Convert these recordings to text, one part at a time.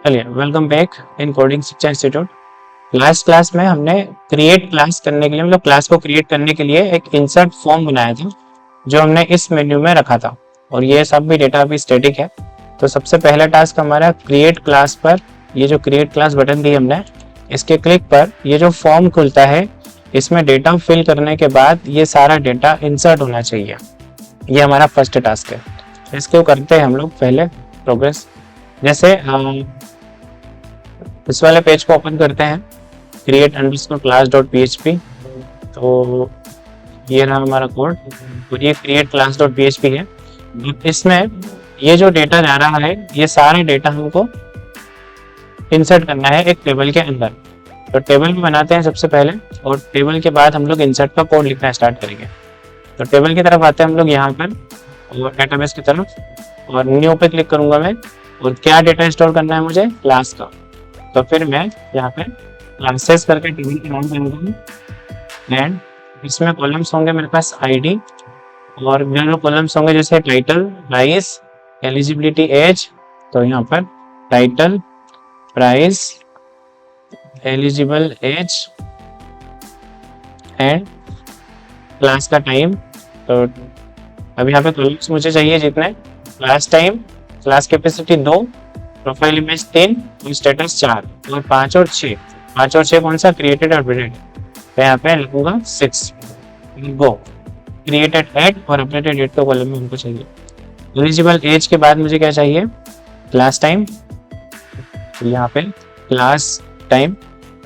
चलिए, welcome back in coding शिक्षा institute. Last class में हमने क्रिएट क्लास करने के लिए, मतलब क्लास को क्रिएट करने के लिए एक इंसर्ट फॉर्म बनाया था जो हमने इस मेन्यू में रखा था, और ये सब भी डेटा भी स्टैटिक है। तो सबसे पहला टास्क हमारा क्रिएट क्लास पर, ये जो क्रिएट क्लास बटन दी हमने, इसके क्लिक पर ये जो फॉर्म खुलता है इसमें डेटा फिल करने के बाद ये सारा डेटा इंसर्ट होना चाहिए। ये हमारा फर्स्ट टास्क है। इसको करते हैं हम लोग पहले प्रोग्रेस। जैसे इस वाले पेज को ओपन करते हैं, create underscore class dot php। तो ये रहा हमारा कोड, तो ये create class dot php है। इसमें ये जो डेटा जा रहा है, ये सारा डेटा हमको इंसर्ट करना है एक टेबल के अंदर। तो टेबल में बनाते हैं सबसे पहले, और टेबल के बाद हम लोग इंसर्ट का कोड लिखना स्टार्ट करेंगे। तो टेबल की तरफ आते हैं हम लोग यहाँ पर, और डेटाबेस की तरफ, और न्यू पे क्लिक करूंगा मैं। और क्या डेटा स्टोर करना है मुझे? क्लास का। तो फिर मैं यहाँ पे क्लासेस करके टेबल के नाम दूंगा, एंड इसमें कॉलम्स होंगे मेरे पास आईडी, और मेरे जो कॉलम्स होंगे जैसे टाइटल, प्राइस, एलिजिबिलिटी, एज। तो यहाँ पर title, price, eligible, age and class का टाइम। तो अब यहाँ पे कॉलम्स मुझे चाहिए जितने, class time, class capacity 2, profile image 3, और स्टेटस 4, और 5 और 6। 5 और 6 कौन सा? क्रिएटेड और अपडेटेड। तो यहाँ पे लिखूंगा 6। गो क्रिएटेड एड और अपडेटेड एड तो कॉलम में हमको चाहिए। एलिजिबल एज के बाद मुझे क्या चाहिए? Class time. तो यहाँ पे क्लास टाइम,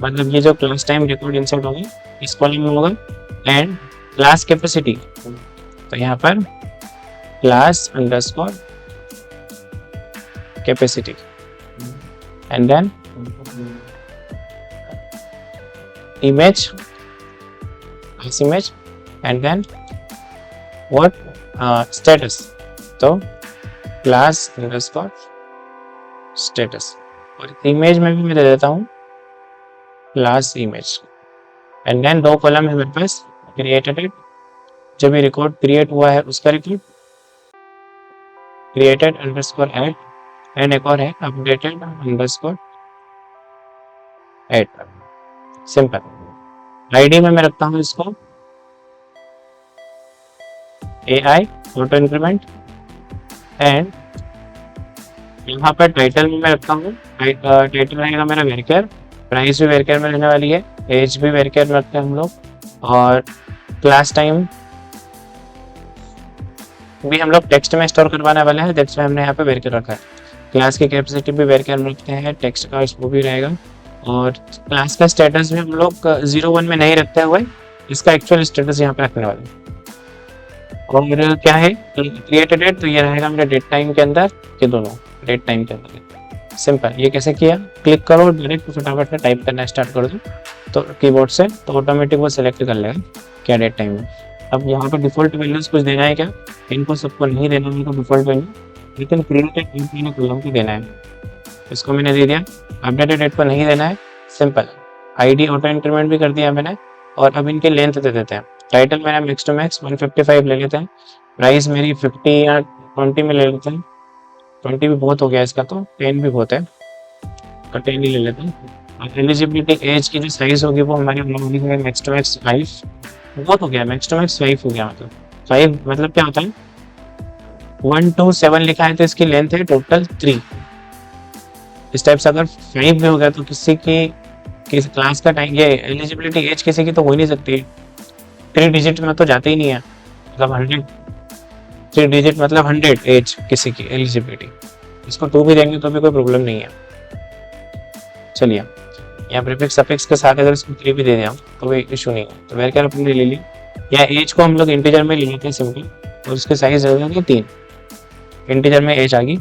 मतलब ये जो क्लास टाइम रिकॉर्ड इंसर्ट होगी इस कॉलम में होगा। एंड क्लास कैपेसिटी, तो यहाँ पर class underscore capacity, and then image, class image, and then what status। तो class underscore status, और इमेज में भी मैं दे देता हूँ class image। and then 2 column है मेरे पास, created, जब ये रिकॉर्ड क्रिएट हुआ है उसका record, created underscore add, and एक और है updated underscore add. Simple. ID में मैं रखता हूँ इसको AI ऑटो इंक्रीमेंट, एंड यहाँ पर टाइटल में मैं रखता हूँ, टाइटल रहेगा मेरा वेरकेयर, प्राइस भी वेरकेयर में रहने वाली है, एज भी वेरकेयर में रखते हैं हम लोग, और क्लास टाइम भी हम लोग टेक्स्ट में स्टोर करवाने वाले हैं, दैट्स व्हाई हमने यहाँ पे वेरकेयर रखा है। क्लास की कैपेसिटी भी वेरकेयर में रखते हैं, टेक्स्ट का वो भी रहेगा, और क्लास का स्टेटस भी हम लोग 0-1 में नहीं रखते हुए इसका एक्चुअल स्टेटस यहाँ पे रखने वाले हैं। और क्या है क्रिएटेड डेट, तो ये रहेगा मेरे डेट टाइम के अंदर, ये दोनों डेट टाइम के अंदर। सिंपल। ये कैसे किया? क्लिक करो और डायरेक्ट फटाफट में टाइप करना स्टार्ट कर दो तो कीबोर्ड से, तो ऑटोमेटिक वो सिलेक्ट कर लेगा क्या डेट टाइम है। अब यहाँ पे डिफॉल्ट वैल्यूज कुछ देना है क्या? इनको सबको नहीं देना है तो डिफॉल्ट वैल्यू, लेकिन क्रिएटेड कॉलम को देना है, इसको मैंने दे दिया। अपडेटेड डेट को नहीं देना है। सिंपल। आईडी ऑटो इंक्रीमेंट भी कर दिया मैंने, और अब इनके लेंथ दे देते हैं। टाइटल मेरा मैक्स टू मैक्स 155 ले लेते हैं, प्राइस मेरी 50 या 20 में ले लेते हैं, 20 भी बहुत हो गया इसका, तो 10 भी बहुत है, तो 10 ही ले लेते हैं। एलिजिबिलिटी एज की जो साइज होगी वो हमारी मैक्स टू मैक्स 5 बहुत हो गया, मैक्स टू मैक्स 5 हो गया। मतलब 5 मतलब क्या होता है? 1 to 7 लिखा है तो इसकी लेंथ है टोटल 3। इस टाइप से अगर 5 में हो गया तो किस क्लास का टाइम, ये एलिजिबिलिटी एज किसी की तो हो ही नहीं सकती, 3 डिजिट में तो जाते ही नहीं है। मतलब 100, 3 डिजिट मतलब 100 एज किसी की एलिजिबिलिटी, इसको 2 भी देंगे तो भी कोई प्रॉब्लम नहीं है। चलिए, यहाँ प्रीफिक्स सफिक्स के साथ अगर इसको 3 भी दे दिया तो कोई इशू नहीं है। तो वेरकेयर अपने ले ली, या एज को हम लोग इंटीजर में ले लेते हैं सिंपल, और उसके साइज हो जाएंगे 3, इंटीजर में एज आ गई।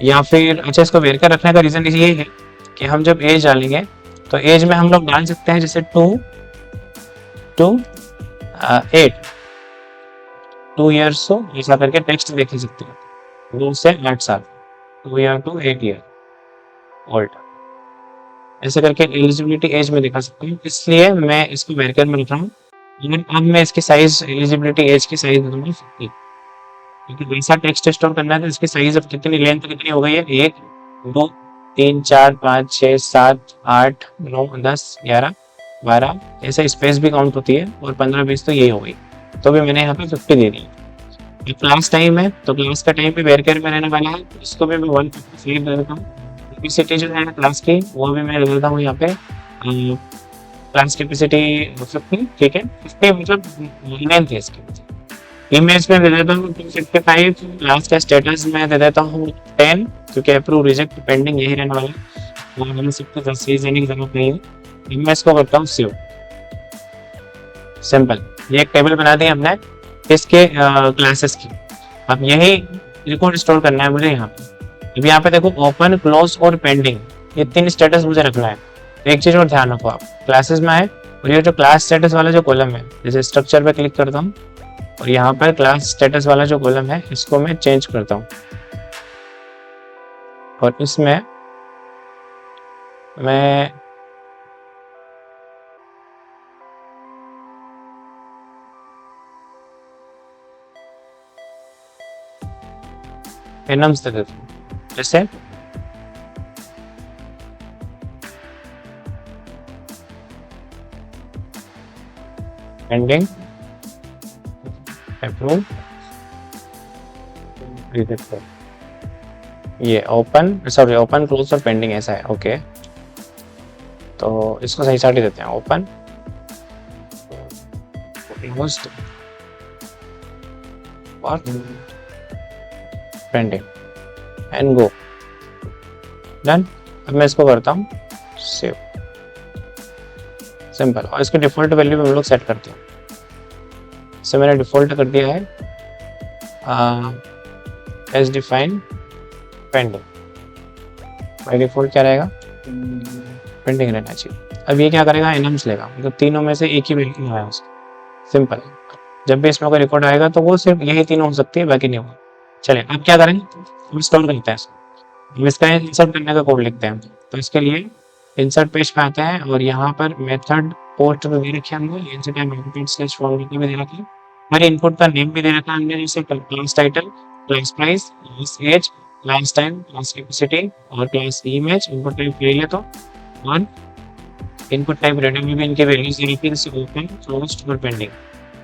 या फिर अच्छा, इसको वेरकेयर रखने का रीजन ये है कि हम जब एज डालेंगे तो एज में हम लोग डाल सकते हैं जैसे 2 to 8, 2 years हो, ऐसा करके टेक्स्ट देख सकते हैं, 2 से 8 साल, 2 year to 8 year ओल्ड, ऐसे करके एलिजिबिलिटी एज में दिखा सकते हैं। इसलिए मैं इसको वेरकेयर में लिख रहा हूँ। अब मैं इसकी साइज, एलिजिबिलिटी एज की साइज दूंगा 50। क्योंकि वैसा टेक्स्ट स्टोर करना है तो इसकी साइज अब कितनी लेंथ कितनी हो गई है, 1 2 3 4 5 6 7 8 9 10 11 ऐसे स्पेस भी काउंट होती है और 15 20 तो यही हो गई। तो भी मैंने यहाँ पे 50 दे दी। ये क्लास टाइम है तो क्लास का टाइम भी वेरिएबल में रहने वाला है, तो इसको भी मैं 155 दे देता हूँ। कैपेसिटी जो है क्लास की वो भी मैं दे देता हूँ यहाँ पे क्लास कैपेसिटी 50, ठीक है। 50 मतलब लेंथ है इसकी। इमेज में दे देता हूँ 255, क्लास का स्टेटस में दे देता हूँ 10 क्योंकि अप्रूव रिजेक्ट पेंडिंग यही रहने वाला है, और मैंने सबको 10 चीज देने की जरूरत नहीं है। इमेज को करता हूँ सेव। सिंपल, ये एक टेबल बना दी हमने इसके क्लासेस की। अब यही रिकॉर्ड स्टोर करना है मुझे यहाँ पे। अब यहाँ पे देखो ओपन क्लोज और पेंडिंग, ये 3 स्टेटस मुझे रखना है। एक चीज और ध्यान रखो, आप क्लासेस में आए और ये जो क्लास स्टेटस वाला जो कॉलम है, जैसे स्ट्रक्चर पे क्लिक करता हूँ और यहाँ पर क्लास स्टेटस वाला जो कॉलम है इसको मैं चेंज करता हूँ और इसमें मैं एनम्स दे देता हूँ, जैसे पेंडिंग अप्रूव ये ओपन ओपन क्लोज और पेंडिंग ऐसा है, ओके। तो इसको सही साइड ही देते हैं, ओपन क्लोज्ड और पेंडिंग एंड गो डन। अब मैं इसको करता हूँ सेव। सिंपल, और इसके डिफॉल्ट वैल्यू हम लोग सेट करते हैं। इसे मैंने डिफॉल्ट कर दिया है as define pending. By default क्या रहेगा, पेंडिंग रहना चाहिए। अब ये क्या करेगा, एनम्स लेगा, मतलब तीनों में से एक ही वैल्यू है उसका। सिंपल, जब भी इसमें कोई रिकॉर्ड आएगा तो वो सिर्फ यही तीनों हो सकती है, बाकी नहीं होगा। चलिए अब क्या करेंगे, हम इंस्टॉल करते हैं। इसका इंसर्ट करने का कोड लिखते हैं। तो इसके लिए इंसर्ट पेज पे आते हैं और यहाँ पर मेथड पोस्ट में दे रखे हमने, भी दे रखा है। हमारे इनपुट का नेम भी दे रखा है हमने, जैसे class title, class price, class age, class time, class capacity और क्लास इमेज। इनपुट टाइप ले लिया तो, और इनपुट टाइप रेंडम में भी इनके वैल्यूज दे रखी है, जैसे ओपन क्लोज्ड और पेंडिंग,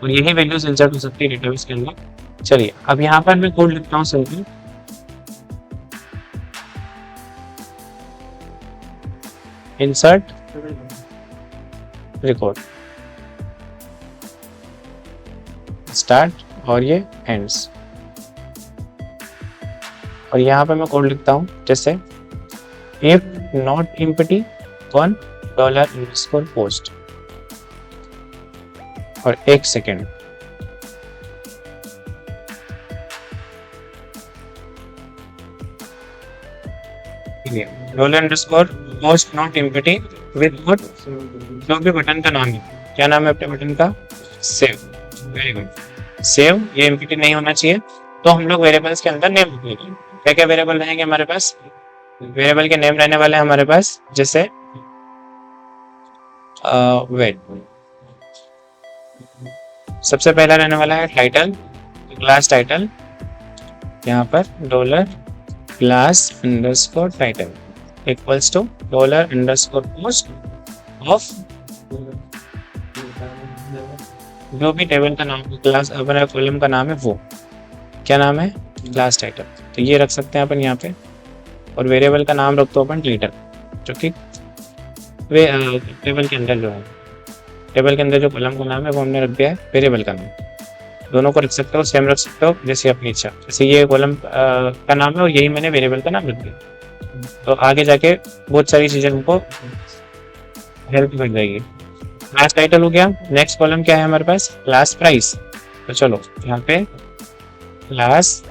और यही वैल्यूज इंसर्ट हो सकती है डेटाबेस के अंदर। चलिए अब यहाँ पर मैं कोड लिखता हूँ सिंपल, इंसर्ट रिकॉर्ड स्टार्ट और ये एंड्स। और यहाँ पे मैं कोड लिखता हूँ जैसे if not empty one $_post और 1 second. $_Post not empty with not, जो भी बटन का नाम है, क्या नाम है अपने बटन का, सेव। Very good, save. ये एम्प्टी नहीं होना चाहिए। तो हम लोग वेरिएबल्स के अंदर नेम लिखेंगे। क्या क्या वेरिएबल रहेंगे हमारे पास, वेरिएबल के नेम रहने वाले हैं हमारे पास, जैसे वेट। सबसे पहला रहने वाला है टाइटल, क्लास टाइटल, यहाँ पर $_class_title equals to $_post of जो भी टेबल का नाम, क्लास अपना कॉलम का नाम है, वो क्या नाम है, क्लास टाइटल। तो ये रख सकते हैं अपन यहाँ पे। और वेरिएबल का नाम रख दो अपन टाइटल, जो कि वे टेबल के अंदर जो है, टेबल के अंदर जो कॉलम का नाम है वो हमने रख दिया है वेरिएबल का नाम। दोनों को रख सकते हो, सेम रख सकते हो, जैसे अपनी इच्छा। जैसे ये कॉलम का नाम है और यही मैंने वेरिएबल का नाम रख दिया, तो आगे जाके बहुत सारी चीजें हमको हेल्प कर जाएगी। क्लास टाइटल हो गया। नेक्स्ट कॉलम क्या है हमारे पास, क्लास प्राइस। तो चलो यहाँ पे क्लास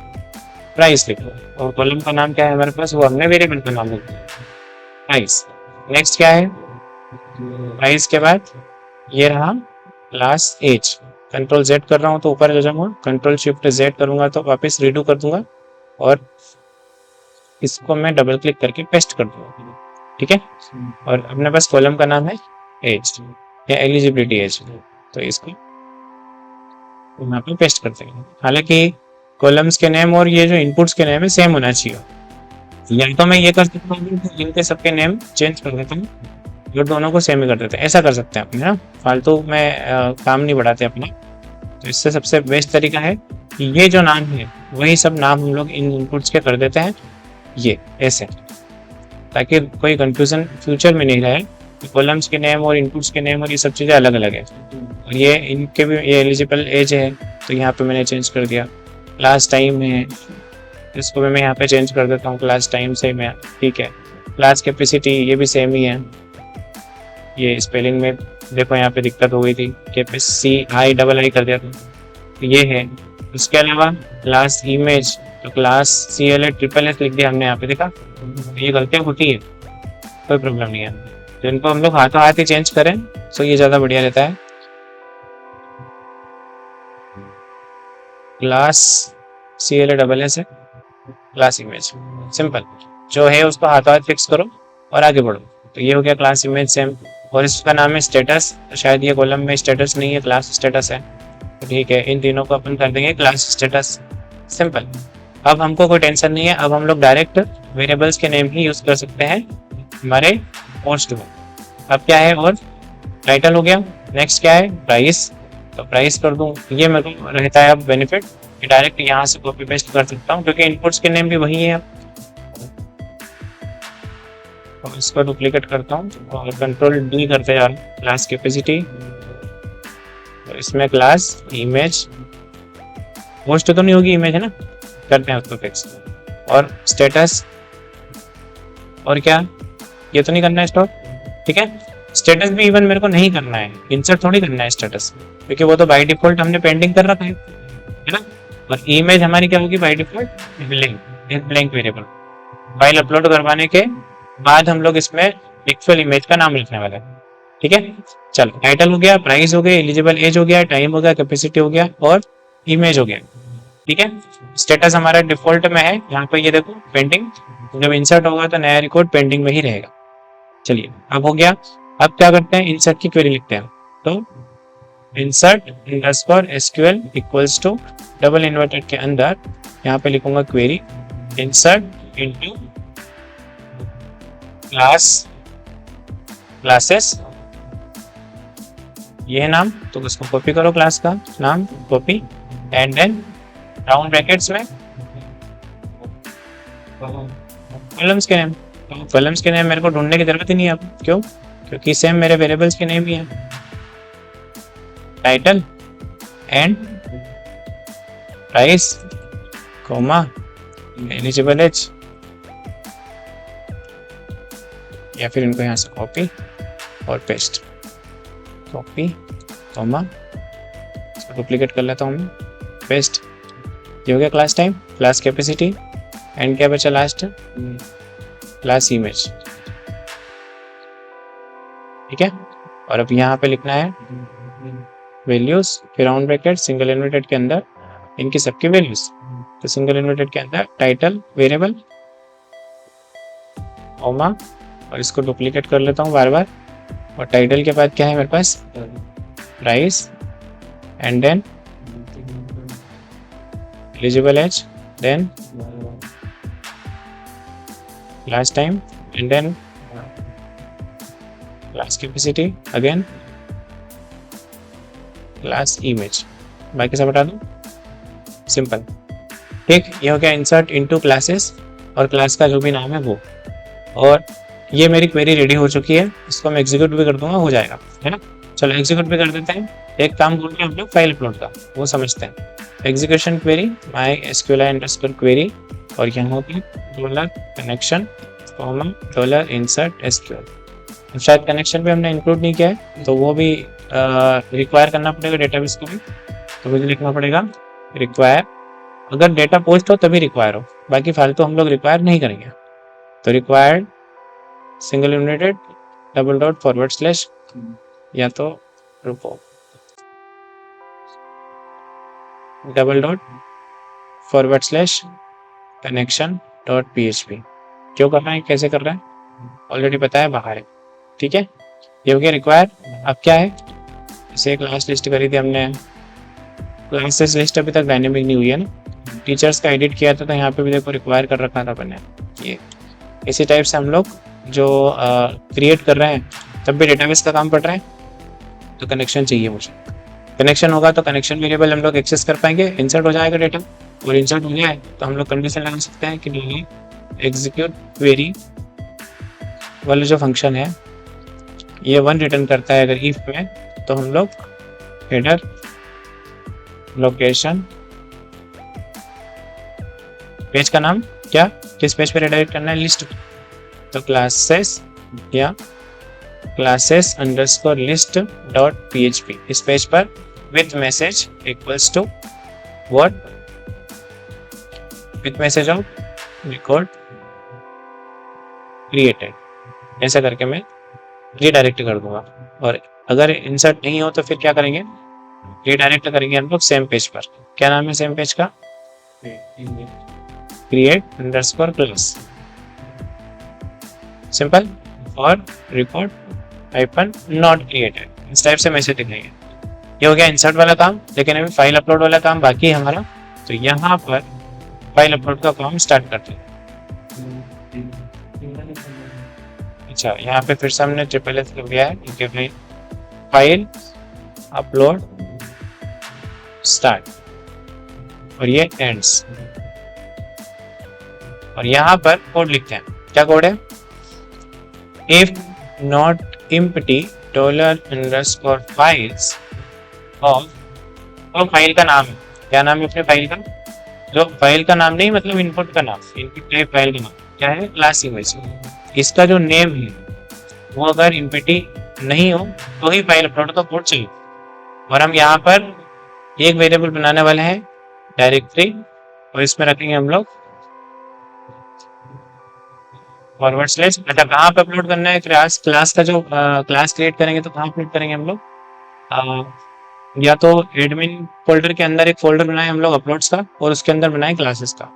प्राइस लिखो, और कॉलम का नाम क्या है हमारे पास, वो हमने वेरिएबल का नाम लिखा प्राइस। नेक्स्ट क्या है, प्राइस के बाद ये रहा क्लास एज। कंट्रोल Z कर रहा हूँ तो ऊपर आ जाऊंगा, कंट्रोल शिफ्ट Z करूंगा तो वापस रीडू कर दूंगा, और इसको मैं डबल क्लिक करके पेस्ट कर दूंगा, ठीक है। और अपने पास कॉलम का नाम है एज या एलिजिबिलिटी एज, तो इसको यहाँ पे पेस्ट करते हैं। हालांकि कॉलम्स के नेम और ये जो इनपुट्स के नेम है सेम होना चाहिए। या तो मैं ये कर सकता हूँ कि इनके सबके नेम चेंज कर देता हूँ, ये दोनों को सेम ही कर देते हैं, ऐसा कर सकते हैं अपने ना, फालतू में काम नहीं बढ़ाते अपना। तो इससे सबसे बेस्ट तरीका है कि ये जो नाम है वही सब नाम हम लोग इन इनपुट्स के कर देते हैं ये ऐसे, ताकि कोई कंफ्यूजन फ्यूचर में नहीं रहे कि कॉलम्स के नेम और इनपुट्स के नेम और ये सब चीज़ें अलग अलग है। और ये इनके भी ये एलिजिबल एज है तो यहाँ पे मैंने चेंज कर दिया। क्लास टाइम है, इसको भी मैं यहाँ पे चेंज कर देता हूँ क्लास टाइम से मैं, ठीक है। क्लास कैपेसिटी ये भी सेम ही है, ये स्पेलिंग में देखो यहाँ पे दिक्कत हो गई थी, CI कर दिया था, तो ये है। उसके अलावा क्लास इमेज, तो क्लास CLS लिख दिया हमने यहाँ पे, देखा ये गलतियाँ होती है, कोई प्रॉब्लम नहीं है। तो इनको हम लोग हाथों हाथ ही चेंज करें तो ये ज़्यादा बढ़िया रहता है। क्लास CLS है, क्लास इमेज सिंपल, जो है उसको हाथों हाथ फिक्स करो और आगे बढ़ो। तो ये हो गया क्लास इमेज सेम, और इसका नाम है स्टेटस, तो शायद ये कॉलम में स्टेटस नहीं है, क्लास स्टेटस है, तो ठीक है, इन तीनों को अपन कर देंगे क्लास स्टेटस, सिंपल। अब हमको कोई टेंशन नहीं है, अब हम लोग डायरेक्ट वेरिएबल्स के नेम ही यूज़ कर सकते हैं हमारे पोस्ट में। अब क्या है, और टाइटल हो गया, नेक्स्ट क्या है प्राइस, तो प्राइस कर दूँ। ये मेरे को रहता है अब बेनिफिट कि डायरेक्ट यहाँ से कॉपी पेस्ट कर सकता हूँ, क्योंकि इनपुट्स के नेम भी वही है। और इसको डुप्लीकेट करता हूँ और कंट्रोल D करते जा रहा हूँ, क्लास कैपेसिटी, तो इसमें क्लास इमेज, पोस्ट तो नहीं होगी, इमेज है ना, करते हैं उसको फिक्स। और स्टेटस, और क्या, ये तो नहीं करना है स्टॉप, ठीक है। स्टेटस भी इवन मेरे को नहीं करना है, इंसर्ट थोड़ी करना है स्टेटस, क्योंकि वो तो बाय डिफॉल्ट हमने पेंडिंग कर रखा है ना। और इमेज हमारी क्या होगी बाय डिफॉल्ट, ब्लैंक, एक ब्लैंक वेरिएबल। फाइल अपलोड करवाने के बाद हम लोग इसमें एक्चुअल इमेज का नाम लिखने वाला है, ठीक है। चलो, टाइटल हो गया, प्राइस हो गया, एलिजिबल एज हो गया, टाइम हो गया, कैपेसिटी हो गया और इमेज हो गया, ठीक है। स्टेटस हमारा डिफॉल्ट में है, यहाँ पे ये देखो पेंडिंग, जब इंसर्ट होगा तो नया रिकॉर्ड पेंडिंग में ही रहेगा। चलिए, अब हो गया। अब क्या करते हैं, इंसर्ट की क्वेरी लिखते हैं, तो insert underscore SQL equals to double inverted के अंदर यहाँ पे लिखूंगा क्वेरी इंसर्ट इनटू क्लासेस, ये है नाम, तो उसको कॉपी करो, क्लास का नाम copy, and then round brackets में कॉलम्स के नेम। तो कॉलम्स के नेम मेरे को ढूंढने की जरूरत ही नहीं है अब, क्यों, क्योंकि सेम मेरे वेरिएबल्स के नेम ही है, title and price comma eligible age, या फिर इनको यहाँ से कॉपी और पेस्ट, कॉपी कॉमा, इसको डुप्लीकेट कर लेता हूँ मैं, पेस्ट। ये हो गया class time, class capacity, and क्या बचा लास्ट, क्लास इमेज, ठीक है। और अब यहाँ पे लिखना है वैल्यूज, फिर राउंड ब्रैकेट, सिंगल इन्वर्टेड के अंदर इनकी सबकी वैल्यूज, तो सिंगल इन्वर्टेड के अंदर टाइटल वेरिएबल कॉमा, और इसको डुप्लीकेट कर लेता हूँ बार बार, और टाइटल के बाद क्या है मेरे पास, price, and then eligible age, then class time, and then class capacity, again class image, बाकी सब हटा दूँ, सिंपल, ठीक। ये हो गया इंसर्ट इनटू क्लासेस और क्लास का जो भी नाम है वो। और ये मेरी क्वेरी रेडी हो चुकी है, इसको मैं एग्जीक्यूट भी कर दूंगा, हो जाएगा, है ना। चलो एग्जीक्यूट भी कर देते हैं। एक काम बोल के हम लोग फाइल अपलोड का वो समझते हैं। एग्जीक्यूशन क्वेरी माई SQLi अंडरस्कोर क्वेरी, और यहाँ पे $कनेक्शन $insert SQL। शायद कनेक्शन भी हमने इंक्लूड नहीं किया है, तो वो भी रिक्वायर करना पड़ेगा डेटाबेस को भी, तो मुझे लिखना पड़ेगा रिक्वायर, अगर डेटा पोस्ट हो तभी रिक्वायर हो, बाकी फालतू हम लोग रिक्वायर नहीं करेंगे। तो required single united double dot forward slash, या तो रुको double dot forward slash connection dot PHP। क्यों कर रहे हैं, कैसे कर रहे हैं, ऑलरेडी पता है, बाहर है, ठीक है। ये हो गया रिक्वायर। अब क्या है, इसे क्लास लिस्ट करी थी हमने, क्लासेस लिस्ट अभी तक डायनेमिक नहीं हुई है ना, टीचर्स का एडिट किया था तो यहाँ पे भी देखो रिक्वायर कर रखा था अपन ने। ये इसी टाइप से हम लोग जो क्रिएट कर रहे हैं तब भी डेटाबेस का काम पड़ रहा है, तो कनेक्शन चाहिए मुझे। कनेक्शन होगा तो कनेक्शन वेरिएबल हम लोग एक्सेस कर पाएंगे, इंसर्ट हो जाएगा डेटा, और इंसर्ट हो जाए तो हम लोग कंडीशन लगा सकते हैं कि एग्जीक्यूट क्वेरी वाला जो फंक्शन है ये 1 रिटर्न करता है अगर इफ में, तो हम लोग हेडर लोकेशन पेज का नाम क्या, किस पेज पे रिडायरेक्ट करना है, लिस्ट, तो क्लासेस या classes underscore list dot php इस पेज पर with message equals to what, with message of record created, ऐसा करके मैं रीडायरेक्ट कर दूंगा। और अगर इंसर्ट नहीं हो तो फिर क्या करेंगे, रीडायरेक्ट करेंगे हम लोग सेम पेज पर। क्या नाम है सेम पेज का, क्रिएट अंडरस्कोर क्लास, सिंपल, और रिकॉर्ड हाइपन नॉट क्रिएटेड, इस टाइप से मैसेज दिखाएंगे। ये हो गया इंसर्ट वाला काम, लेकिन अभी फाइल अपलोड वाला काम बाकी है हमारा। तो यहाँ पर फाइल अपलोड का काम स्टार्ट करते हैं। अच्छा, यहाँ पे फिर से हमने ट्रिपल एस कर दिया है कि भाई फाइल अपलोड स्टार्ट, और ये एंड्स, और यहाँ पर कोड लिखते हैं। क्या कोड है, इफ नॉट empty $_ files और फाइल का नाम है, क्या नाम है अपने फाइल का, जो फाइल का नाम नहीं मतलब इनपुट का नाम, इनपुट टाइप फाइल का नाम क्या है, क्लास इमेज। इसका जो नेम है वो अगर एम्प्टी नहीं हो तो ही फाइल अपलोड का कोड चाहिए। और हम यहाँ पर एक वेरिएबल बनाने वाले हैं डायरेक्टरी, और इसमें रखेंगे हम लोग फॉरवर्ड स्लैश। अच्छा, कहाँ पे अपलोड करना है, क्लास का जो क्लास क्रिएट करेंगे तो कहाँ अपलोड करेंगे हम लोग, या तो एडमिन फोल्डर के अंदर एक फोल्डर बनाए हम लोग अपलोड्स का, और उसके अंदर बनाए क्लासेस का।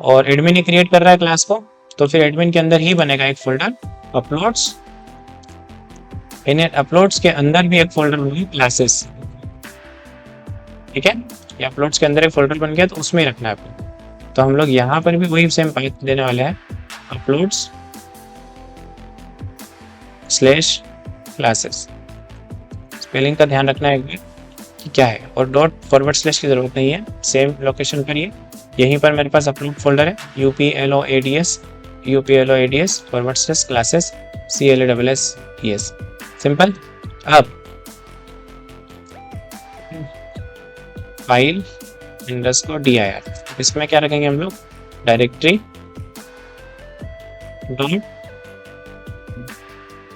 और एडमिन ही क्रिएट कर रहा है क्लास को, तो फिर एडमिन के अंदर ही बनेगा एक फोल्डर अपलोड्स, इन अपलोड्स के अंदर भी एक फोल्डर बनेगा क्लासेस। ठीक है, ये अपलोड्स के अंदर एक फोल्डर बन गया तो उसमें ही रखना है आपको। तो हम लोग यहाँ पर भी वही सेम पाइप देने वाले हैं, अपलोड्स स्लैश क्लासेस। स्पेलिंग का ध्यान रखना है कि क्या है, और डॉट फॉरवर्ड स्लैश की जरूरत नहीं है, सेम लोकेशन पर ही यहीं पर मेरे पास अपलोड फोल्डर है, uploads forward slash classes CLASSES, simple. अब फाइल $dir, इसमें क्या रखेंगे हम लोग, डायरेक्टरी डॉट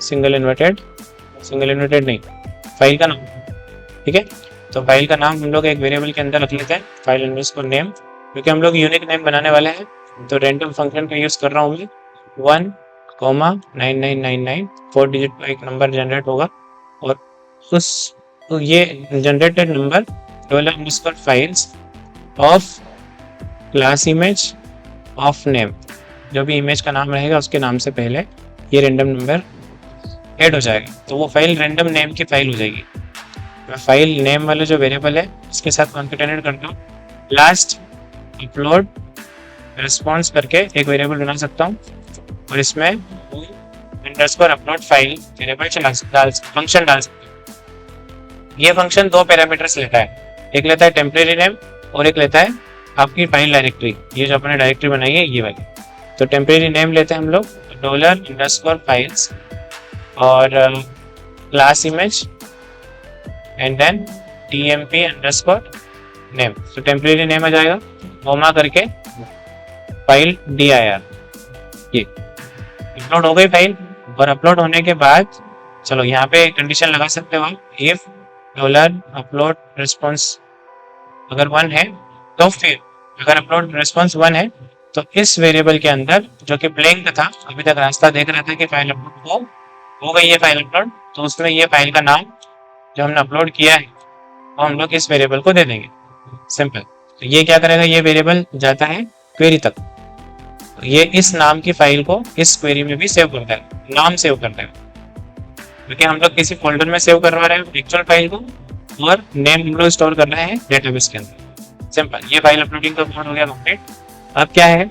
सिंगल इन्वर्टेड नहीं, फाइल का नाम। ठीक है, तो फाइल का नाम हम लोग एक वेरिएबल के अंदर रख लेते हैं, फाइल अंडरस्कोर नेम, क्योंकि हम लोग यूनिक नेम बनाने वाले हैं। तो रैंडम फंक्शन का यूज कर रहा हूँ मैं, 1,9999 4 डिजिट का एक नंबर जनरेट होगा, और उस ये generated number $_ of class image of name, जो भी इमेज का नाम रहेगा उसके नाम से पहले ये रैंडम नंबर ऐड हो जाएगा, तो वो फाइल रैंडम नेम की फाइल हो जाएगी। मैं फाइल नेम वाले जो वेरिएबल है इसके साथ कॉन्केटेनेट करता हूँ, लास्ट अपलोड रिस्पॉन्स करके एक वेरिएबल बना सकता हूँ, और इसमें underscore upload file variable function डाल सकते हैं। ये फंक्शन 2 पैरामीटर्स लेता है, एक लेता है टेम्परेरी नेम और एक लेता है आपकी फाइल डायरेक्टरी, ये जो अपने डायरेक्टरी बनाई है ये वाली। तो टेम्परेरी नेम लेते हैं हम लोग $_files और class image and then tmp_ name, तो टेम्परेरी नेम आ जाएगा, कोमा करके फाइल dir, ये अपलोड हो गई फाइल। और अपलोड होने के बाद चलो यहाँ पे कंडीशन लगा सकते हो आप, इफ $upload response अगर 1 है तो फिर अगर अपलोड रिस्पॉन्स 1 है तो इस वेरिएबल के अंदर जो कि ब्लैंक था, अभी तक रास्ता देख रहा था कि फाइल अपलोड हो गई है फाइल अपलोड, तो उसमें ये फाइल का नाम जो हमने अपलोड किया है वो हम लोग इस वेरिएबल को दे देंगे, सिंपल। तो ये क्या करेगा, ये वेरिएबल जाता है क्वेरी तक, तो ये इस नाम की फाइल को इस क्वेरी में भी सेव करता है, नाम सेव करता है, क्योंकि हम लोग किसी फोल्डर में सेव करवा रहे हैं एक्चुअल फाइल को, और नेम हम लोग स्टोर कर रहे हैं डेटाबेस के अंदर, सिंपल, ये फाइल अपलोडिंग का कोड हो गया कंप्लीट। अब क्या है,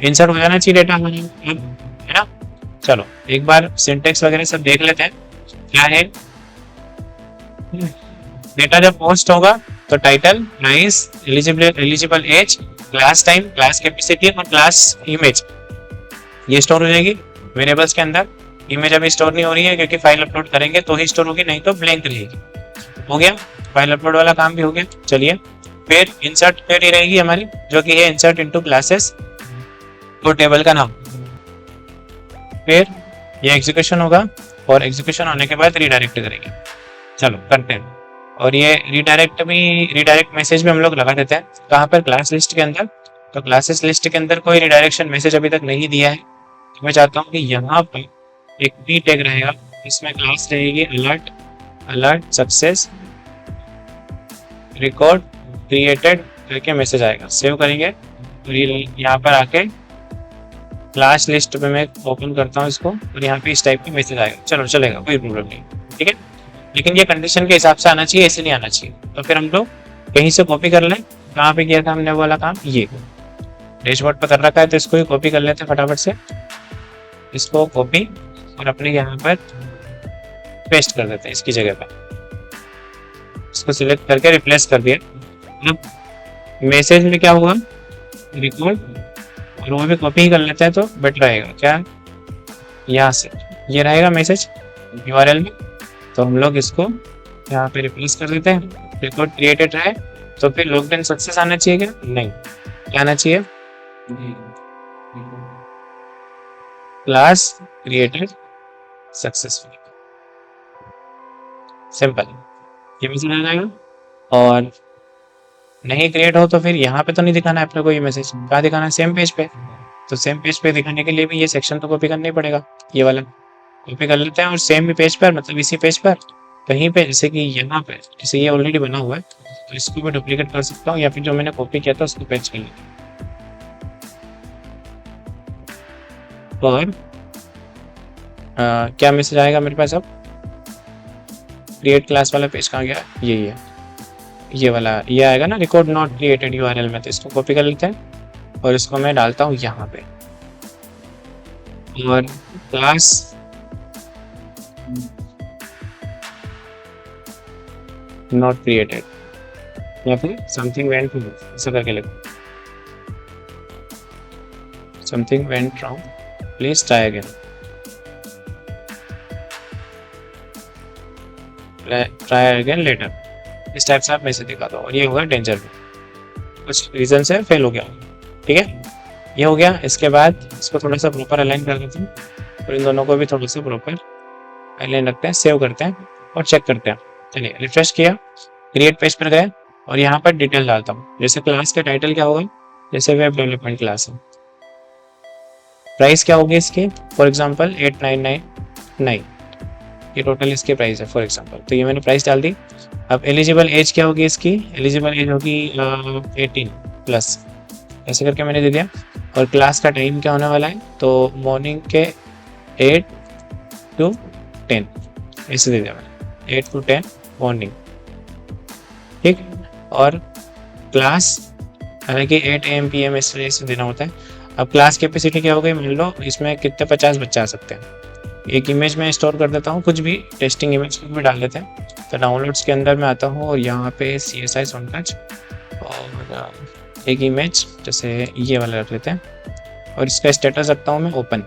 इंसर्ट हो जाना चाहिए डेटा हमारे अब, है ना। चलो एक बार सिंटेक्स वगैरह सब देख लेते हैं। क्या है, डेटा जब पोस्ट होगा तो title, price, eligible age, class time, class capacity और क्लास इमेज ये स्टोर हो जाएगी वेरिएबल्स के अंदर। इमेज अभी स्टोर नहीं हो रही है क्योंकि फाइल अपलोड करेंगे तो ही स्टोर होगी, नहीं तो ब्लैंक रहेगी। हो गया, फाइल अपलोड वाला काम भी हो गया। चलिए फिर इंसर्ट क्वेरी रहेगी हमारी, जो कि है इंसर्ट इनटू क्लासेस और टेबल का नाम। फिर ये एग्जीक्यूशन होगा और एग्जीक्यूशन होने के बाद रीडायरेक्ट करेंगे। चलो करते हैं। और ये रीडायरेक्ट मैसेज भी हम लोग लगा देते हैं। कहाँ पर, क्लास लिस्ट के अंदर। तो क्लासेस लिस्ट के अंदर कोई रिडायरेक्शन मैसेज अभी तक नहीं दिया है, तो मैं चाहता हूँ कि यहाँ पर एक पी टैग रहेगा, इसमें क्लास रहेगी अलर्ट सक्सेस रिकॉर्ड क्रिएटेड करके मैसेज आएगा। सेव करेंगे और ये यहाँ पर आके क्लास लिस्ट पे मैं ओपन करता हूँ इसको और यहाँ पे इस टाइप का मैसेज आएगा। चलो चलेगा, कोई प्रॉब्लम नहीं, ठीक है। लेकिन ये कंडीशन के हिसाब से आना चाहिए, ऐसे नहीं आना चाहिए। तो फिर हम लोग कहीं से कॉपी कर लें। कहाँ पे किया था हमने वो वाला काम, ये डैशबोर्ड पर कर रखा है, तो इसको ही कॉपी कर लेते हैं फटाफट से। इसको कॉपी और अपने यहाँ पर पेस्ट कर देते हैं इसकी जगह पर। इसको सिलेक्ट करके रिप्लेस कर दिया। अब मैसेज में क्या हुआ, रिकॉर्ड, और वो भी कॉपी ही कर लेते हैं तो बेटर रहेगा। क्या, यहाँ से ये रहेगा मैसेज यूआरएल में, तो हम लोग इसको यहाँ पे रिप्लेस कर देते हैं। रिकॉर्ड क्रिएटेड रहे तो फिर लॉग्ड इन सक्सेस आना चाहिए क्या, नहीं, क्या आना चाहिए, क्लास क्रिएटेड सक्सेसफुली। सिंपल, ये मैसेज आ जाएगा। और नहीं क्रिएट हो तो फिर यहाँ पे तो नहीं दिखाना है अपने को ये मैसेज, कहाँ दिखाना है, सेम पेज पे। तो सेम पेज पे दिखाने के लिए भी ये सेक्शन तो कॉपी करना ही पड़ेगा। ये वाला कॉपी कर लेते हैं और सेम भी पेज पर, मतलब इसी पेज पर कहीं पे, जैसे कि यहाँ पे, जैसे ये ऑलरेडी बना हुआ है तो इसको भी डुप्लीकेट कर सकता हूँ, या फिर जो मैंने कॉपी किया था उसको पेस्ट कर लेता हूँ। और क्या मैसेज आएगा मेरे पास अब, क्रिएट क्लास वाला पेज कहाँ गया, यही है, ये वाला, ये आएगा ना, रिकॉर्ड नॉट क्रिएटेड यूआरएल में। तो इसको कॉपी कर लेते हैं और इसको मैं डालता हूँ यहाँ पे। और क्लास नॉट क्रिएटेड, या फिर समथिंग वेंट रॉन्ग, ऐसा करके लिखो, something went wrong, please try again, try again later. इस टाइप से आप मैसेज दिखा दो और ये होगा डेंजर में, कुछ रीजन से फेल हो गया, ठीक है। ये हो गया। इसके बाद इसको थोड़ा सा प्रॉपर अलाइन कर देते हैं और इन दोनों को भी थोड़ा सा प्रॉपर अलाइन रखते हैं, सेव करते हैं और चेक करते हैं। चलिए रिफ्रेश किया, क्रिएट पेज पर गए और यहाँ पर डिटेल डालता हूँ। जैसे क्लास का टाइटल क्या होगा, जैसे वेब डेवलपमेंट क्लास है। प्राइस क्या होगी इसकी, फॉर एग्जांपल 8999, ये टोटल इसकी प्राइस है फॉर एग्जांपल, तो ये मैंने प्राइस डाल दी। अब एलिजिबल एज क्या होगी इसकी, एलिजिबल एज होगी 18+, ऐसे करके मैंने दे दिया। और क्लास का टाइम क्या होने वाला है, तो मॉर्निंग के 8 to 10 ऐसे दे दिया मैंने, 8 to 10 मॉर्निंग, ठीक। और क्लास हालांकि 8 AM PM इस तरह से देना होता है। अब क्लास कैपेसिटी क्या हो गई, मान लो इसमें कितने 50 बच्चे आ सकते हैं। एक इमेज में स्टोर कर देता हूँ, कुछ भी टेस्टिंग इमेज भी डाल देते हैं। तो डाउनलोड्स के अंदर मैं आता हूँ और यहाँ पे CSI SoundTouch और एक इमेज जैसे ये वाला रख लेते हैं और इसका स्टेटस रखता हूँ मैं ओपन,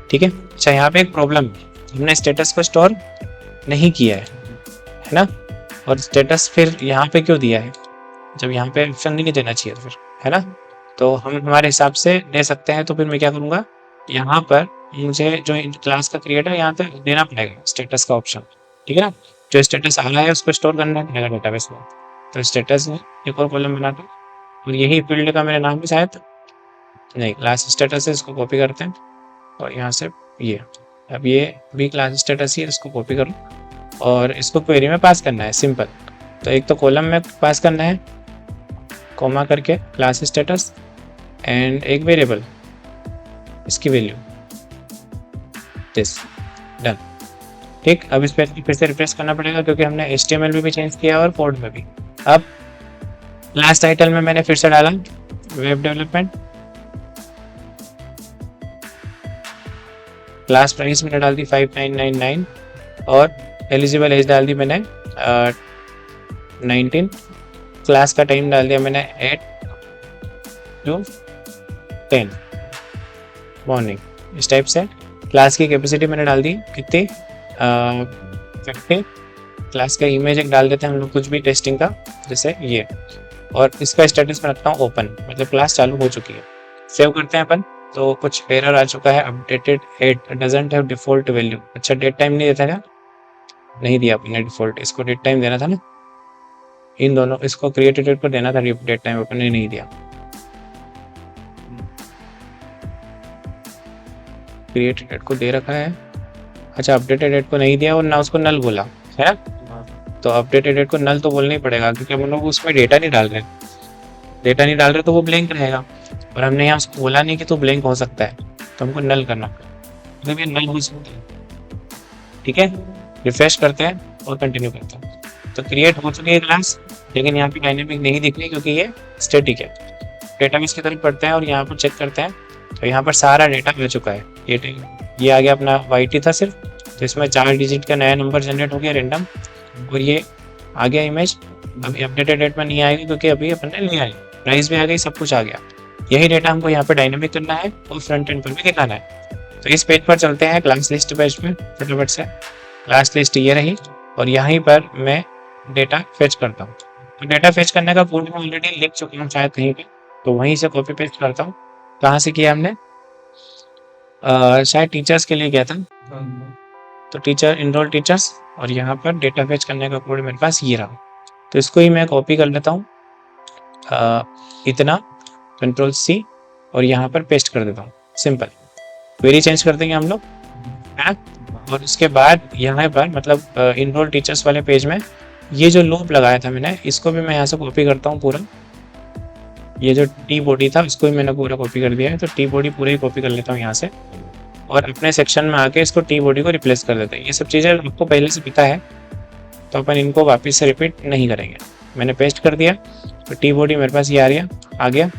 ठीक है। अच्छा, यहाँ पे एक प्रॉब्लम है, हमने स्टेटस को स्टोर नहीं किया है ना। और स्टेटस फिर यहाँ पे क्यों दिया है, जब यहाँ पे ऑप्शन नहीं देना चाहिए फिर, है ना। तो हम हमारे हिसाब से दे सकते हैं। तो फिर मैं क्या करूँगा, यहाँ पर मुझे जो क्लास का क्रिएटर यहाँ पे देना पड़ेगा स्टेटस का ऑप्शन, ठीक है ना। जो स्टेटस आ रहा है उसको स्टोर करना पड़ेगा डेटाबेस में। तो स्टेटस में एक और कॉलम बनाता हूँ और यही फील्ड का मेरा नाम भी शायद नहीं, क्लास स्टेटस है, इसको कॉपी करते हैं और यहाँ से ये, अब ये भी क्लास स्टेटस ही है, इसको कॉपी करूँ और इसको क्वेरी में पास करना है, सिंपल। तो एक तो कॉलम में पास करना है कॉमा करके क्लास स्टेटस एंड एक वेरिएबल, इसकी वैल्यू दिस, डन, ठीक। अब इस पे फिर से रिफ्रेश करना पड़ेगा क्योंकि हमने HTML में भी चेंज किया और कोड में भी। अब क्लास टाइटल में मैंने फिर से डाला वेब डेवलपमेंट, क्लास प्राइस मैंने डाल दी 5999 और एलिजिबल एज डाल दी मैंने 19, क्लास का टाइम डाल दिया मैंने 8 to 10 मॉर्निंग। इस टाइप से क्लास की कैपेसिटी मैंने डाल दी कितनी 50। क्लास का इमेज एक डाल देते हैं हम लोग कुछ भी टेस्टिंग का, जैसे ये, और इसका स्टेटस में रखता हूँ ओपन, मतलब क्लास चालू हो चुकी है। सेव करते हैं अपन, तो कुछ एरर आ चुका है, updated date doesn't have default value. अच्छा डेट टाइम नहीं देता क्या? नहीं दिया अपने डिफॉल्ट, इसको डेट टाइम देना था ना, इन दोनों, इसको क्रिएटेड डेट को देना था डेट टाइम, अपन ने नहीं दिया। क्रिएटेड डेट को दे रखा है, अच्छा अपडेटेड डेट को नहीं दिया और ना उसको नल बोला है ना, तो अपडेटेड डेट को नल तो बोलना ही पड़ेगा क्योंकि हम लोग उसमें डेटा नहीं डाल रहे, डेटा नहीं डाल रहे तो वो ब्लैंक रहेगा, और हमने यहाँ उसको बोला नहीं कि तो ब्लैंक हो सकता है, तो हमको नल करना मतलब ये नल हो सकता है। ठीक है, रिफ्रेश करते हैं और कंटिन्यू करते हैं। तो क्रिएट हो चुकी है क्लास, लेकिन यहाँ पे डायनेमिक नहीं दिख रही क्योंकि ये स्टैटिक है। डेटाबेस की तरफ पढ़ते हैं और यहाँ पर चेक करते हैं, तो यहाँ पर सारा डेटा मिल चुका है। ये आ गया अपना YT था सिर्फ, तो इसमें 4 डिजिट का नया नंबर जनरेट हो गया रेंडम, और ये आ गया इमेज। अभी अपडेटेड डेट में नहीं आएगी क्योंकि अभी अपन ने लिया है, प्राइस भी आ गई, सब कुछ आ गया। यही डेटा हमको यहाँ पे डायनेमिक करना है और फ्रंट एंड पर भी दिखाना है। तो इस पेज पर चलते हैं, क्लास लिस्ट पेज पे फटाफट से। क्लास लिस्ट ये रही और यहीं पर मैं डेटा फेच करता हूँ। तो डेटा फेच करने का कोड मैं ऑलरेडी लिख चुका हूँ शायद कहीं पे, तो वहीं से कॉपी पेस्ट करता हूँ। कहाँ से किया हमने? शायद टीचर्स के लिए किया था, तो टीचर इनरोल टीचर्स, और यहाँ पर डेटा फेच करने का कोड मेरे पास ये रहा। तो इसको ही मैं कॉपी कर लेता हूँ, इतना Ctrl+C और यहाँ पर पेस्ट कर देता हूँ। सिंपल क्वेरी चेंज कर देंगे हम लोग है। और उसके बाद यहाँ पर मतलब इनरोल टीचर्स वाले पेज में ये जो लूप लगाया था मैंने, इसको भी मैं यहाँ से कॉपी करता हूँ पूरा। ये जो टी बॉडी था उसको भी मैंने पूरा कॉपी कर दिया है, तो टी बॉडी पूरा ही कॉपी कर लेता हूँ यहाँ से, और अपने सेक्शन में आके इसको टी बॉडी को रिप्लेस कर देते हैं। ये सब चीज़ें आपको पहले से पता है, तो अपन इनको वापस से रिपीट नहीं करेंगे। मैंने पेस्ट कर दिया, तो टी बॉडी मेरे पास ये आ गया।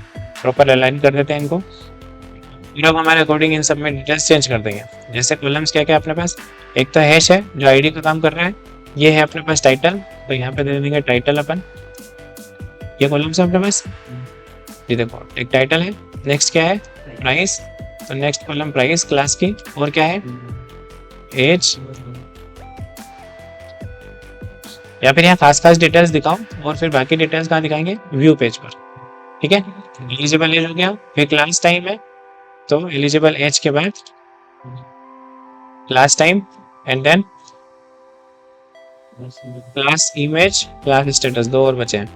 प्रॉपर अलाइन कर देते हैं इनको। फिर अब हमारे अकॉर्डिंग इन सब में डिटेल्स चेंज कर देंगे। जैसे कॉलम्स क्या क्या अपने पास, एक तो हैश है जो आईडी का काम कर रहा है, ये है अपने पास टाइटल, तो यहाँ पे दे देंगे टाइटल अपन। ये कॉलम्स है अपने पास, ये देखो एक टाइटल है। नेक्स्ट क्या है? प्राइस, तो नेक्स्ट कॉलम प्राइस क्लास की, और क्या है? एज, या फिर यहाँ खास डिटेल्स दिखाओ, और फिर बाकी डिटेल्स कहाँ दिखाएंगे? व्यू पेज पर। ठीक है, एलिजिबल एज हो गया, फिर क्लास टाइम है, तो एलिजिबल एज के बाद class time and then class image, class status, 2 और बचे हैं,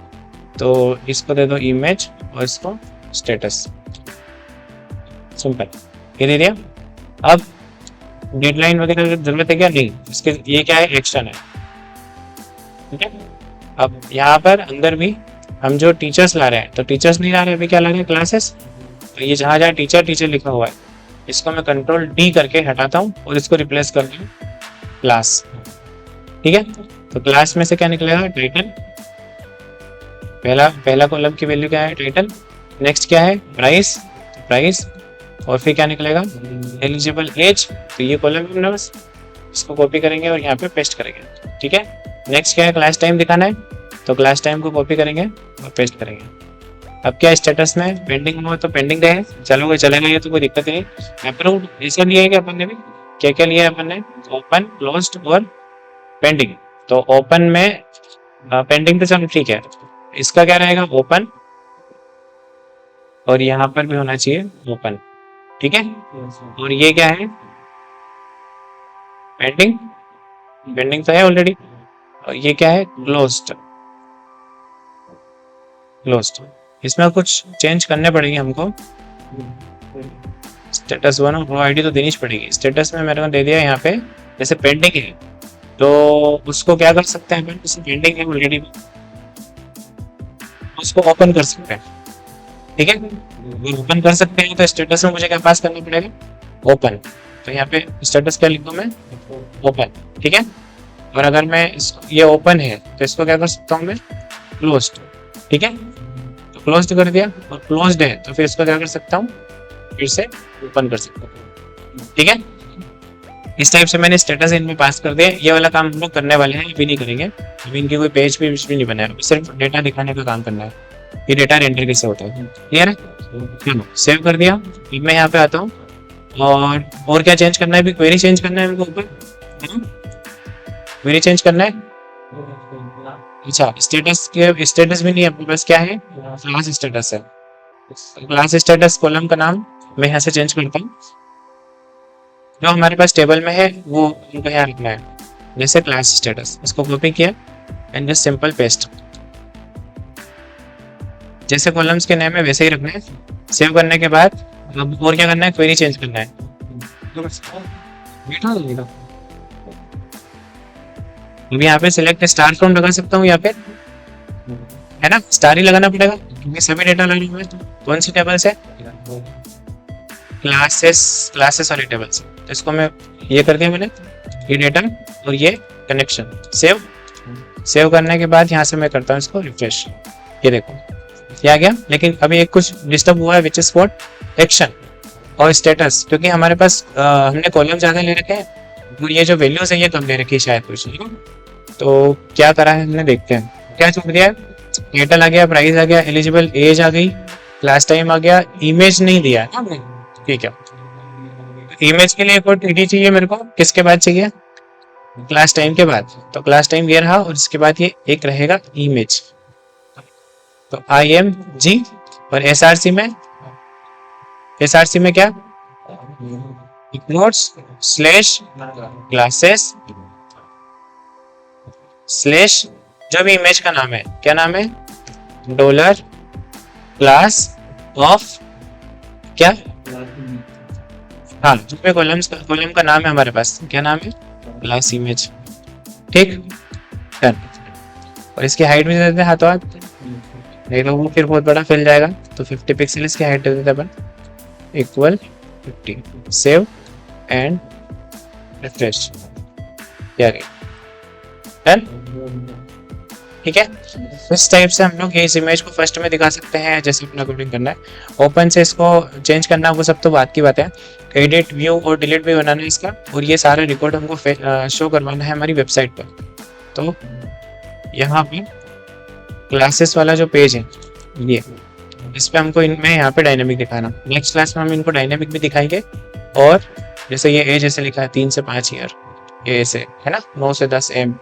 तो इसको दे दो इमेज और इसको स्टेटस। सिंपल, ये दे दिया। अब डेडलाइन वगैरह की जरूरत है क्या? नहीं, इसके ये क्या है? एक्शन है। ठीक है, अब यहाँ पर अंदर भी हम जो टीचर्स ला रहे हैं, तो टीचर्स नहीं ला रहे, अभी क्या ला रहे हैं? क्लासेस। तो ये जहाँ जहाँ टीचर लिखा हुआ है, इसको मैं Ctrl+D करके हटाता हूँ और इसको रिप्लेस कर दूँ क्लास। ठीक है, तो क्लास में से क्या निकलेगा? टाइटल, पहला कॉलम की वैल्यू क्या है? टाइटल। नेक्स्ट क्या है? प्राइस, और फिर क्या निकलेगा? एलिजिबल एज, तो ये कॉलम है बस, इसको कॉपी करेंगे और यहाँ पे पेस्ट करेंगे। ठीक है, नेक्स्ट क्या है? क्लास टाइम दिखाना है, तो क्लास टाइम को कॉपी करेंगे और पेस्ट करेंगे। अब क्या स्टेटस में पेंडिंग हुआ, तो पेंडिंग रहे, चलेगा ये तो कोई दिक्कत नहीं। अप्रूव्ड ऐसे लिया है कि अपन ने भी क्या लिया है? अपन ने ओपन, क्लोज्ड और पेंडिंग। तो ओपन में पेंडिंग तो चलो ठीक है, इसका क्या रहेगा? ओपन, और यहाँ पर भी होना चाहिए ओपन। ठीक है, और ये क्या है? पेंडिंग तो है ऑलरेडी, और ये क्या है? क्लोज्ड। इसमें कुछ चेंज करने पड़ेंगे हमको। स्टेटस 1 और आईडी तो देनी पड़ेगी। स्टेटस में मैंने दे दिया यहाँ पे, जैसे पेंडिंग है तो उसको क्या कर सकते हैं अपन? जैसे पेंडिंग है ऑलरेडी, उसको ओपन कर सकते हैं। ठीक है, ओपन कर सकते हैं, तो स्टेटस में मुझे क्या पास करना पड़ेगा? ओपन। तो यहाँ पे स्टेटस क्या लिखूँ मैं? ओपन। ठीक है, और अगर मैं ये ओपन है तो इसको क्या कर सकता हूँ मैं? क्लोज्ड। ठीक है, क्लोज कर दिया और क्लोज्ड है तो फिर इसको क्या कर सकता हूँ, फिर से ओपन कर सकता हूँ। ठीक है, इस टाइप से मैंने स्टेटस इनमें पास कर दिया। ये वाला काम हम लोग करने वाले हैं, अभी नहीं करेंगे, अभी इनकी कोई पेज भी नहीं बनाया, सिर्फ डेटा दिखाने का काम करना है। ये डेटा रेंडर कैसे होता है, क्लियर है? चलो सेव कर दिया। अब मैं यहाँ पे आता हूँ और क्या चेंज करना है, अभी क्वेरी चेंज करना है मेरे को ऊपर, क्वेरी चेंज करना है। अच्छा, स्टेटस भी नहीं है अपने पास, क्या है, क्लास स्टेटस है। क्लास स्टेटस कॉलम का नाम मैं यहाँ से चेंज करता हूँ, जो हमारे पास टेबल में है वो उनको यहाँ रखना है, जैसे क्लास स्टेटस। इसको कॉपी किया एंड जस्ट सिंपल पेस्ट, जैसे कॉलम्स के नेम है वैसे ही रखना है। सेव करने के बाद अब और क्या करना है, क्वेरी चेंज करना है। अब यहाँ पे सिलेक्ट स्टार फ्रॉम लगा सकता हूँ, या फिर है ना स्टार ही लगाना पड़ेगा क्योंकि सभी डेटा लगे हुए हैं। कौन सी टेबल से, क्लासेस वाली टेबल से। तो इसको मैं ये कर दिया मैंने, ये डेटा और ये कनेक्शन। सेव करने के बाद यहाँ से मैं करता हूँ इसको रिफ्रेश, ये देखो ये आ गया। लेकिन अभी एक कुछ डिस्टर्ब हुआ है, विच इज व्हाट, एक्शन और स्टेटस, क्योंकि हमारे पास हमने कॉलम ज्यादा ले रखे हैं और ये जो वैल्यूज है ये कम ले रखी है शायद कुछ। तो क्या करा है हमने, देखते हैं क्या छोड़ दिया है। टाइटल आ गया, प्राइस आ गया, एलिजिबल एज आ गई, क्लास टाइम आ गया, इमेज नहीं दिया है। ठीक है, इमेज के लिए एक और टीडी चाहिए मेरे को, किसके बाद चाहिए, क्लास टाइम के बाद। तो क्लास टाइम ये रहा और इसके बाद ये एक रहेगा इमेज। तो IMG और SRC में क्या, नोट्स स्लैश क्लासेस स्लैश जो भी इमेज का नाम है, क्या नाम है, डॉलर क्लास ऑफ क्या, हाँ जो भी कॉलम का नाम है हमारे पास, क्या नाम है, क्लास इमेज। ठीक, डन। और इसकी हाइट भी दे देते हैं हाथों हाथ, नहीं तो वो फिर बहुत बड़ा फैल जाएगा। तो 50 पिक्सल इसकी हाइट दे देते अपन, equal 50। Save and refresh, done. ठीक है, इस टाइप से हम लोग ये इस इमेज को फर्स्ट में दिखा सकते हैं, जैसे अपना कोडिंग करना है। ओपन से इसको चेंज करना वो सब तो बात की बात है, एडिट व्यू और डिलीट भी बनाना है इसका, और ये सारा रिकॉर्ड हमको शो करवाना है हमारी वेबसाइट पर। तो यहाँ पे क्लासेस वाला जो पेज है ये, इस पे हमको इनमें यहाँ पे डायनेमिक दिखाना। नेक्स्ट क्लास में हम इनको डायनेमिक भी दिखाएंगे। और जैसे ये एज ऐसे लिखा है 3 से 5 ईयर, ये ऐसे है ना, 9 से 10 एम,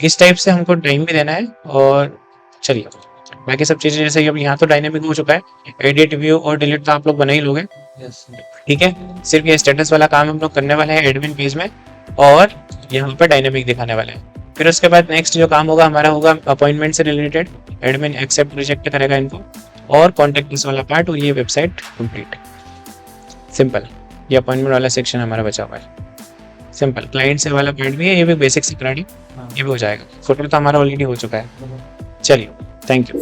इस टाइप से हमको टाइम भी देना है। और चलिए बाकी सब चीजें, जैसे अब यहाँ तो डायनेमिक हो चुका है, एडिट व्यू और डिलीट तो आप लोग बना ही लोगे। ठीक है, सिर्फ ये स्टेटस वाला काम हम लोग करने वाले हैं एडमिन पेज में, और यहाँ पर डायनेमिक दिखाने वाले हैं। फिर उसके बाद नेक्स्ट जो काम होगा हमारा होगा अपॉइंटमेंट से रिलेटेड, एडमिन एक्सेप्ट रिजेक्ट करेगा इनको, और कॉन्टेक्ट अस वाला पार्ट, और ये वेबसाइट कंप्लीट। सिंपल, ये अपॉइंटमेंट वाला सेक्शन हमारा बचा हुआ है। सिंपल, क्लाइंट से वाला पार्ट भी है, ये भी बेसिक से ये भी हो जाएगा। फोटो तो हमारा ऑलरेडी हो चुका है। चलिए, थैंक यू।